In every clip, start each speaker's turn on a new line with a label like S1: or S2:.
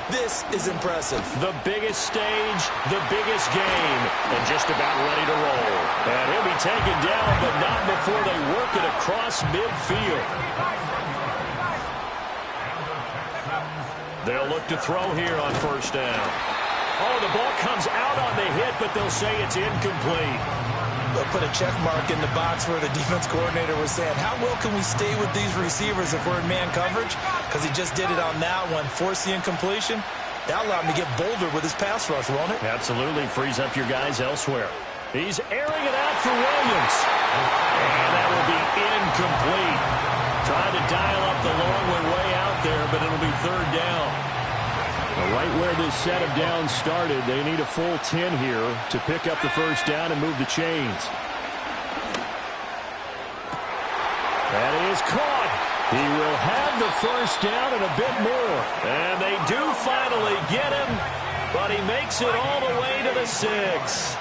S1: This is impressive.
S2: The biggest stage, the biggest game, and just about ready to roll. And he'll be taken down, but not before they work it across midfield. They'll look to throw here on first down. Oh, the ball comes out on the hit, but they'll say it's incomplete.
S1: They'll put a check mark in the box where the defense coordinator was saying, how well can we stay with these receivers if we're in man coverage? Because he just did it on that one, force the incompletion. That allowed him to get bolder with his pass rush, won't it?
S2: Absolutely frees up your guys elsewhere. He's airing it out for Williams. And that will be incomplete. Trying to dial up the long way out there, but it'll be third down. Right where this set of downs started, they need a full 10 here to pick up the first down and move the chains. That is caught. He will have the first down and a bit more. And they do finally get him, but he makes it all the way to the 6.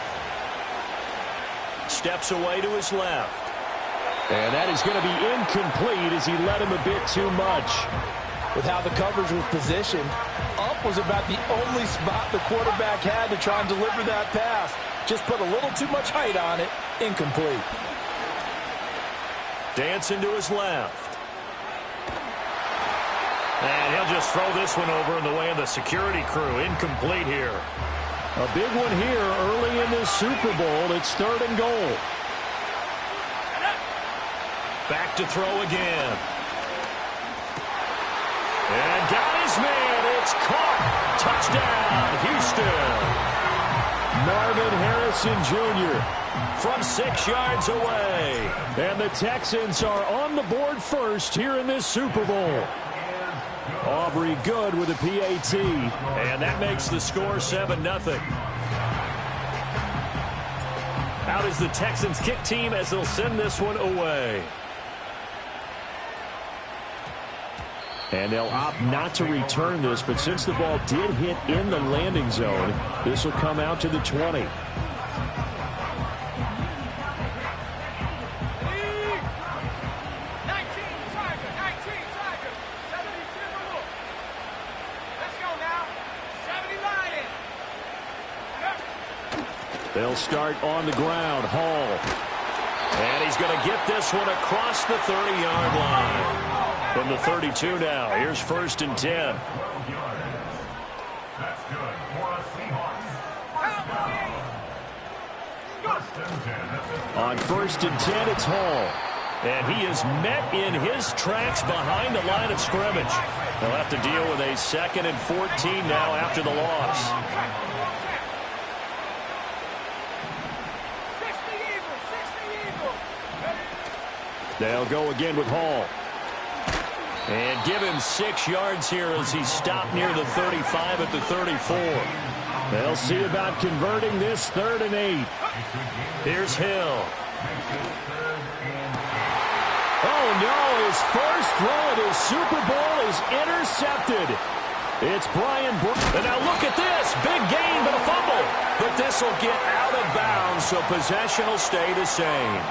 S2: Steps away to his left. And that is going to be incomplete as he led him a bit too much.
S1: With how the coverage was positioned, up was about the only spot the quarterback had to try and deliver that pass. Just put a little too much height on it. Incomplete. Dancing to his left. And he'll just throw this one over in the way of the security crew. Incomplete here.
S2: A big one here early in this Super Bowl. It's third and goal. Back to throw again. And got his man. It's caught. Touchdown, Houston. Marvin Harrison Jr. from 6 yards away. And the Texans are on the board first here in this Super Bowl. Aubrey Good with a PAT. And that makes the score 7-0. Out is the Texans kick team as they'll send this one away. And they'll opt not to return this, but since the ball did hit in the landing zone, this will come out to the 20. They'll start on the ground. Hall. And he's going to get this one across the 30-yard line. From the 32 now. Here's first and 10. On first and 10, it's Hall. And he is met in his tracks behind the line of scrimmage. They'll have to deal with a 2nd and 14 now after the loss. They'll go again with Hall. And give him 6 yards here as he stopped near the 35 at the 34. They'll see about converting this 3rd and 8. Here's Hill. Oh, no, his first throw of his Super Bowl is intercepted. It's Brian Brown. And now look at this. Big gain, but a fumble. But this will get out of bounds, so possession will stay the same.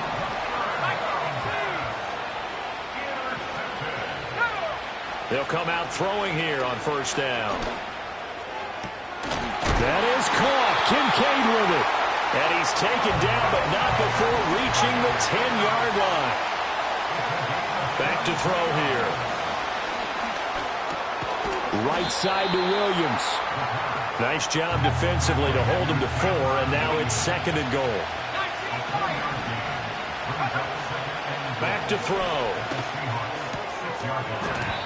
S2: They'll come out throwing here on first down. That is caught. Kincaid with it. And he's taken down, but not before reaching the 10-yard line. Back to throw here. Right side to Williams. Nice job defensively to hold him to 4, and now it's 2nd and goal. Back to throw.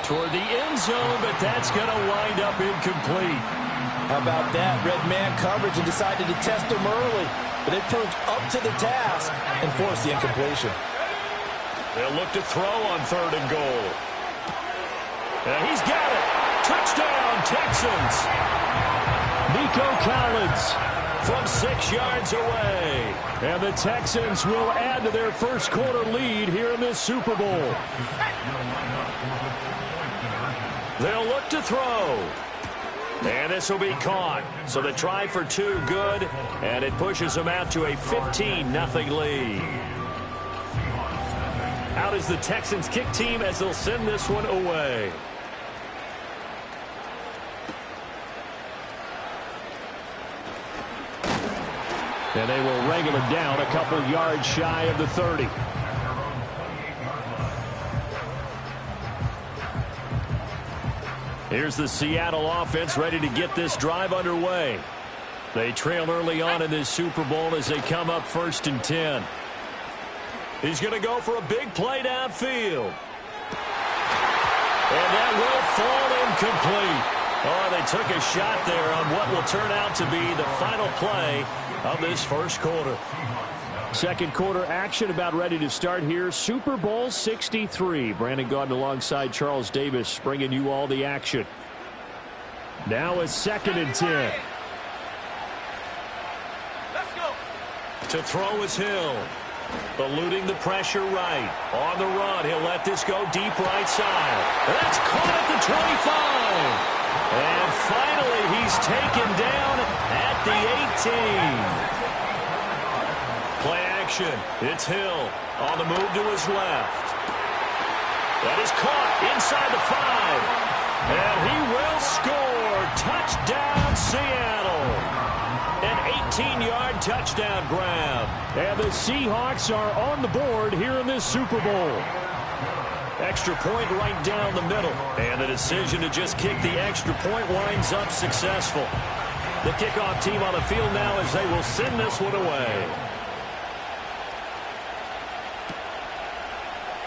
S2: Toward the end zone, but that's going to wind up incomplete. How about that? Red man coverage and decided to test him early. But it proved up to the task and forced the incompletion. They'll look to throw on 3rd and goal. And he's got it. Touchdown, Texans. Nico Collins from 6 yards away. And the Texans will add to their first quarter lead here in this Super Bowl. They'll look to throw. And this will be caught. So the try for 2 good, and it pushes them out to a 15-0 lead. Out is the Texans kick team as they'll send this one away.
S3: And they will wrangle it down a couple yards shy of the 30. Here's the Seattle offense ready to get this drive underway. They trail early on in this Super Bowl as they come up 1st and 10. He's going to go for a big play downfield. And that will fall incomplete. Oh, they took a shot there on what will turn out to be the final play of this first quarter. Second quarter action about ready to start here. Super Bowl 63. Brandon Gaudin alongside Charles Davis bringing you all the action. Now it's 2nd and 10.
S4: Let's go.
S3: To throw is Hill. Eluding the pressure right. On the run, he'll let this go deep right side. That's caught at the 25. And finally, he's taken down at the 18. Play action. It's Hill on the move to his left. That is caught inside the 5. And he will score. Touchdown, Seattle. An 18-yard touchdown grab. And the Seahawks are on the board here in this Super Bowl. Extra point right down the middle. And the decision to just kick the extra point winds up successful. The kickoff team on the field now as they will send this one away.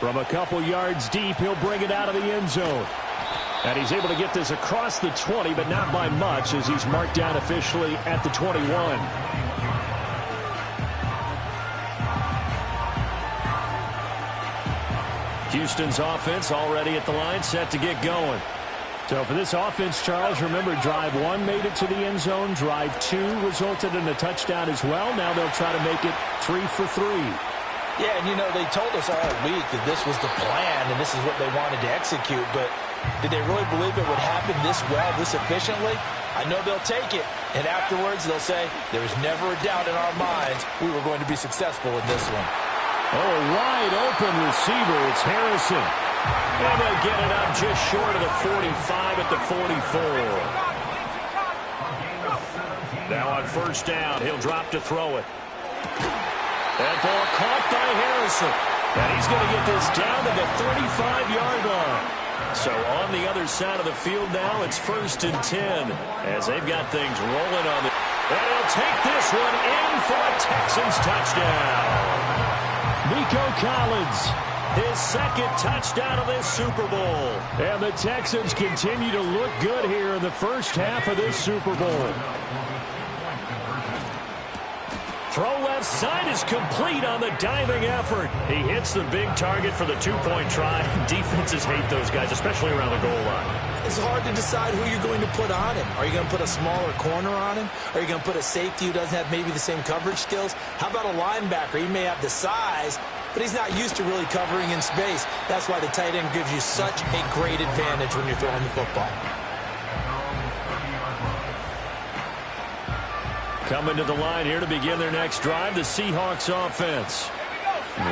S3: From a couple yards deep, he'll bring it out of the end zone. And he's able to get this across the 20, but not by much as he's marked down officially at the 21. Houston's offense already at the line, set to get going. So for this offense, Charles, remember drive 1 made it to the end zone. Drive 2 resulted in a touchdown as well. Now they'll try to make it 3 for 3.
S1: Yeah, and you know, they told us all week that this was the plan and this is what they wanted to execute, but did they really believe it would happen this well, this efficiently? I know they'll take it, and afterwards they'll say, there's never a doubt in our minds we were going to be successful in this one.
S3: Oh, wide open receiver. It's Harrison. And they'll get it up just short of the 45 at the 44. Now on first down, he'll drop to throw it. That ball caught by Harrison. And he's going to get this down to the 35-yard line. So on the other side of the field now, it's 1st and 10 as they've got things rolling on it. And he'll take this one in for a Texans touchdown. Nico Collins, his 2nd touchdown of this Super Bowl. And the Texans continue to look good here in the first half of this Super Bowl. Throw left side is complete on the diving effort. He hits the big target for the 2-point try. Defenses hate those guys, especially around the goal line.
S1: It's hard to decide who you're going to put on him. Are you going to put a smaller corner on him? Are you going to put a safety who doesn't have maybe the same coverage skills? How about a linebacker? He may have the size, but he's not used to really covering in space. That's why the tight end gives you such a great advantage when you're throwing the football.
S3: Coming to the line here to begin their next drive, the Seahawks offense.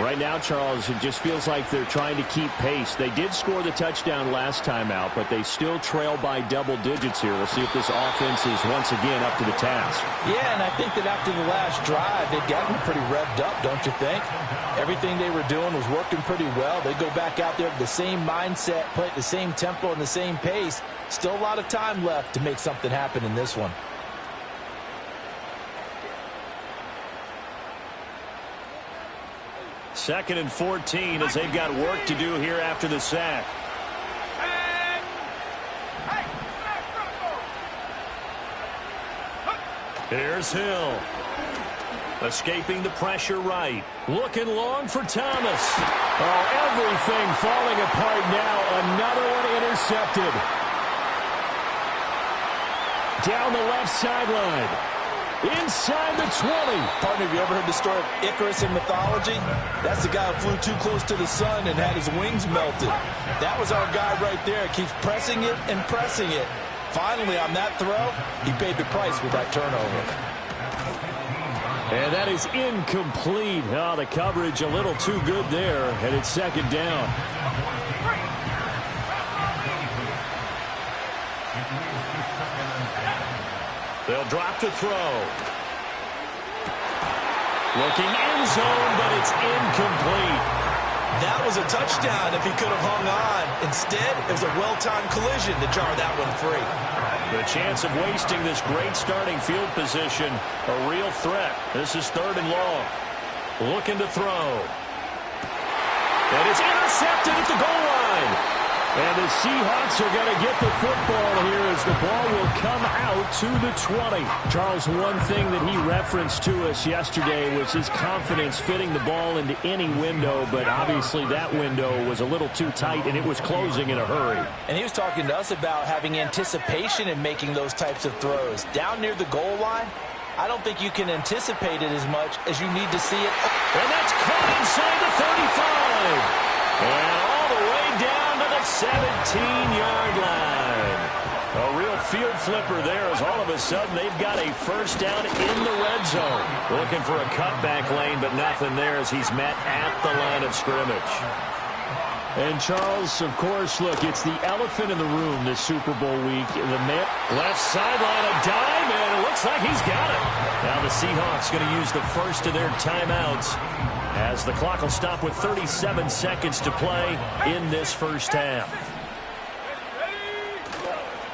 S3: Right now, Charles, it just feels like they're trying to keep pace. They did score the touchdown last time out, but they still trail by double digits here. We'll see if this offense is once again up to the task.
S1: Yeah, and I think that after the last drive, they've gotten pretty revved up, don't you think? Everything they were doing was working pretty well. They go back out there with the same mindset, play at the same tempo and the same pace. Still a lot of time left to make something happen in this one.
S3: Second and 14 as they've got work to do here after the sack. Here's Hill. Escaping the pressure right. Looking long for Thomas. Oh, everything falling apart now. Another one intercepted. Down the left sideline. Inside the 20.
S1: Partner, have you ever heard the story of Icarus in mythology? That's the guy who flew too close to the sun and had his wings melted. That was our guy right there. Keeps pressing it and pressing it. Finally, on that throw, he paid the price with that turnover.
S3: And that is incomplete. Oh, the coverage a little too good there, and it's second down. They'll drop to throw. Looking end zone, but it's incomplete.
S1: That was a touchdown if he could have hung on. Instead, it was a well-timed collision to jar that one free.
S3: The chance of wasting this great starting field position, a real threat. This is 3rd and long. Looking to throw. And it's intercepted at the goal line. And the Seahawks are going to get the football here as the ball will come out to the 20. Charles, one thing that he referenced to us yesterday was his confidence fitting the ball into any window, but obviously that window was a little too tight and it was closing in a hurry.
S1: And he was talking to us about having anticipation in making those types of throws. Down near the goal line, I don't think you can anticipate it as much as you need to see it.
S3: And that's caught inside the 35. And all the way down to the 17-yard line. A real field flipper there as all of a sudden they've got a first down in the red zone. Looking for a cutback lane, but nothing there as he's met at the line of scrimmage.
S2: And Charles, of course, look, it's the elephant in the room this Super Bowl week. The
S3: left sideline, a dive, and it looks like he's got it. Now the Seahawks going to use the first of their timeouts as the clock will stop with 37 seconds to play in this first half.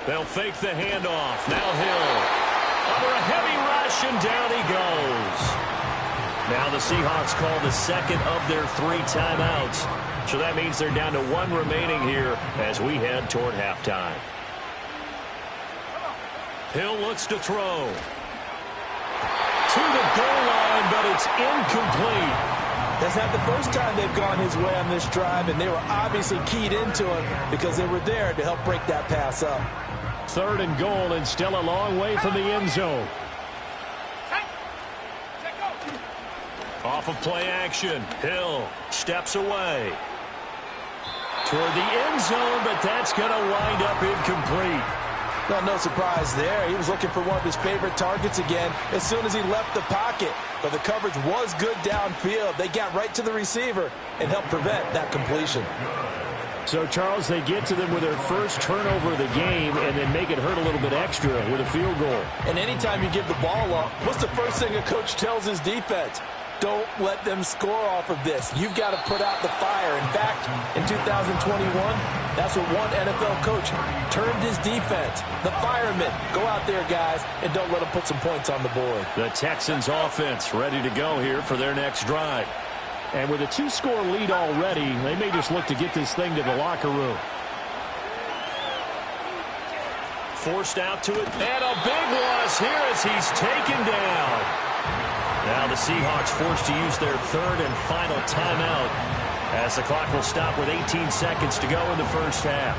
S3: They'll fake the handoff. Now Hill. Under a heavy rush, and down he goes. Now the Seahawks call the second of their 3 timeouts. So that means they're down to 1 remaining here as we head toward halftime. Hill looks to throw. To the goal line, but it's incomplete.
S1: That's not the first time they've gone his way on this drive, and they were obviously keyed into him because they were there to help break that pass up.
S2: 3rd and goal, and still a long way from the end zone.
S3: Off of play action, Hill steps away. Toward the end zone, but that's going to wind up incomplete.
S1: Well, no surprise there. He was looking for one of his favorite targets again as soon as he left the pocket. But the coverage was good downfield. They got right to the receiver and helped prevent that completion.
S2: So, Charles, they get to them with their first turnover of the game and then make it hurt a little bit extra with a field goal.
S1: And anytime you give the ball up, what's the first thing a coach tells his defense? Don't let them score off of this. You've got to put out the fire. In fact, in 2021, that's what one NFL coach termed his defense. The firemen. Go out there, guys, and don't let them put some points on the board.
S3: The Texans offense ready to go here for their next drive.
S2: And with a 2-score lead already, they may just look to get this thing to the locker room.
S3: Forced out to it, and a big loss here as he's taken down. Now the Seahawks forced to use their 3rd and final timeout as the clock will stop with 18 seconds to go in the first half.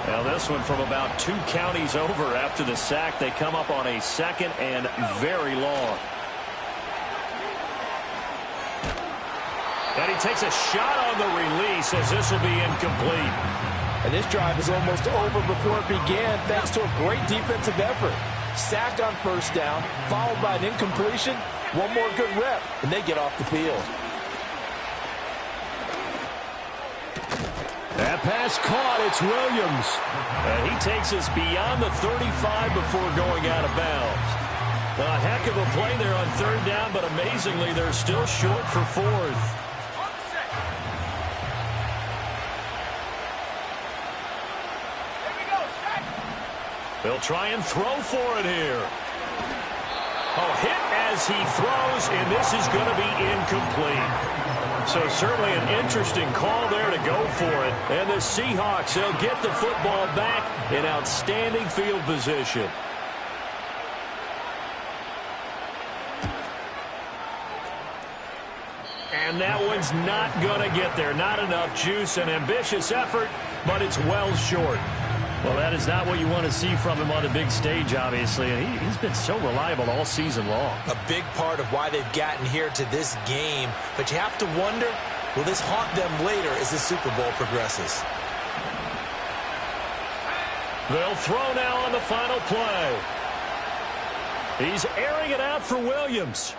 S3: Now this one from about 2 counties over after the sack. They come up on a 2nd and very long. And he takes a shot on the release as this will be incomplete.
S1: And this drive is almost over before it began thanks to a great defensive effort. Sack on first down, followed by an incompletion. One more good rep, and they get off the field.
S2: That pass caught. It's Williams.
S3: And he takes us beyond the 35 before going out of bounds. A heck of a play there on 3rd down, but amazingly, they're still short for 4th. They'll try and throw for it here. Oh, hit as he throws, and this is going to be incomplete. So certainly an interesting call there to go for it. And the Seahawks, they'll get the football back in outstanding field position. And that one's not going to get there. Not enough juice. An ambitious effort, but it's well short.
S2: Well, that is not what you want to see from him on the big stage, obviously. And he's been so reliable all season long.
S1: A big part of why they've gotten here to this game. But you have to wonder, will this haunt them later as the Super Bowl progresses?
S3: They'll throw now on the final play. He's airing it out for Williams.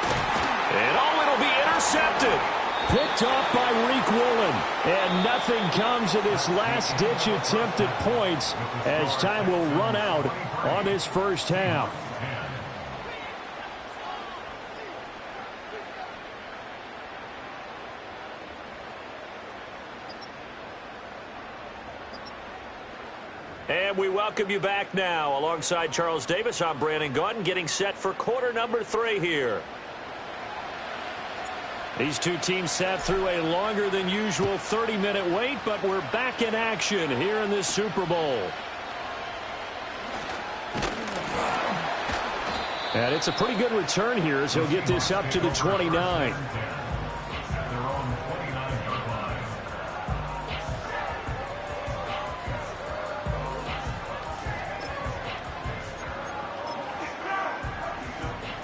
S3: And oh, it'll be intercepted.
S2: Picked off by Reek Woolen. And nothing comes of this last-ditch attempt at points as time will run out on this first half.
S3: welcome you back now. Alongside Charles Davis, I'm Brandon Gaudin, getting set for quarter number 3 here. These two teams sat through a longer than usual 30-minute wait, but we're back in action here in this Super Bowl. And it's a pretty good return here as he'll get this up to the 29.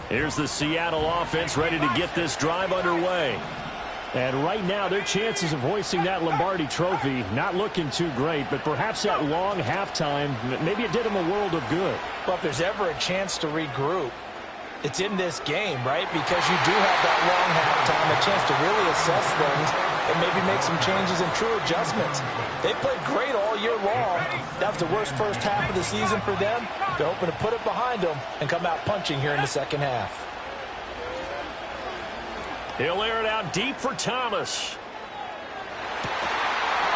S3: Here's the Seattle offense ready to get this drive underway. And right now, their chances of hoisting that Lombardi trophy not looking too great, but perhaps that long halftime, maybe it did them a world of good.
S1: Well, if there's ever a chance to regroup, it's in this game, right? Because you do have that long halftime, a chance to really assess things and maybe make some changes and true adjustments. They played great all year long. That was the worst first half of the season for them. They're hoping to put it behind them and come out punching here in the second half.
S3: He'll air it out deep for Thomas.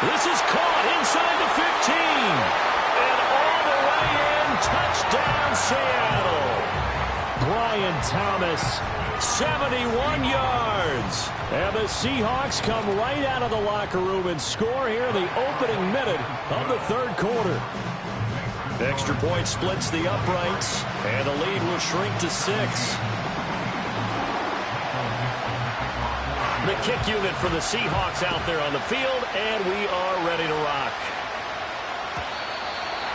S3: This is caught inside the 15. And all the way in, touchdown Seattle. Brian Thomas, 71 yards. And the Seahawks come right out of the locker room and score here in the opening minute of the third quarter. Extra point splits the uprights, and the lead will shrink to 6. The kick unit for the Seahawks out there on the field, and we are ready to rock.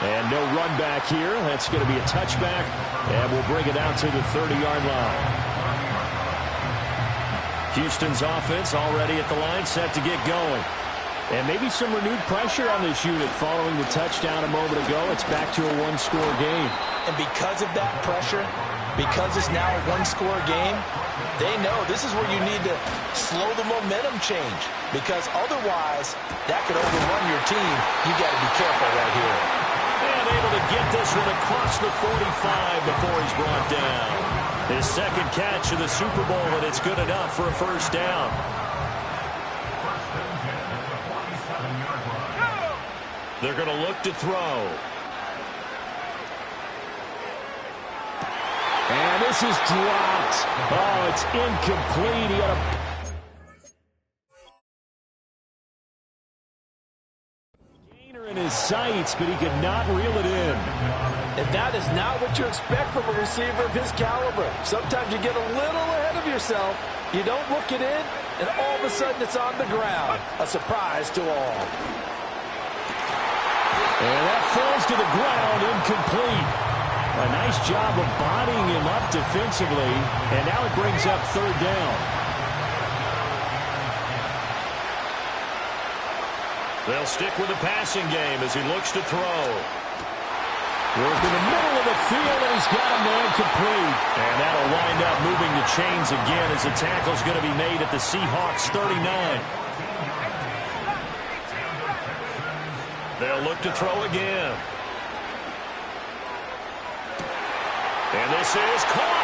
S3: And no run back here. That's going to be a touchback, and we'll bring it out to the 30-yard line. Houston's offense already at the line, set to get going. And maybe some renewed pressure on this unit following the touchdown a moment ago. It's back to a one-score game.
S1: And because of that pressure, because it's now a one-score game, they know this is where you need to slow the momentum change. Because otherwise, that could overrun your team. You got to be careful right here.
S3: And able to get this one across the 45 before he's brought down. His second catch of the Super Bowl, and it's good enough for a first down. They're going to look to throw. And this is dropped. Oh, it's incomplete. He had a gainer in his sights, but he could not reel it in.
S1: And that is not what you expect from a receiver of his caliber. Sometimes you get a little ahead of yourself. You don't look it in, and all of a sudden it's on the ground. A surprise to all.
S3: And that falls to the ground, incomplete. A nice job of bodying him up defensively, and now it brings up third down. They'll stick with the passing game as he looks to throw. Work in the middle of the field, and he's got a man complete. And that'll wind up moving the chains again as the tackle's going to be made at the Seahawks 39. They'll look to throw again. And this is caught.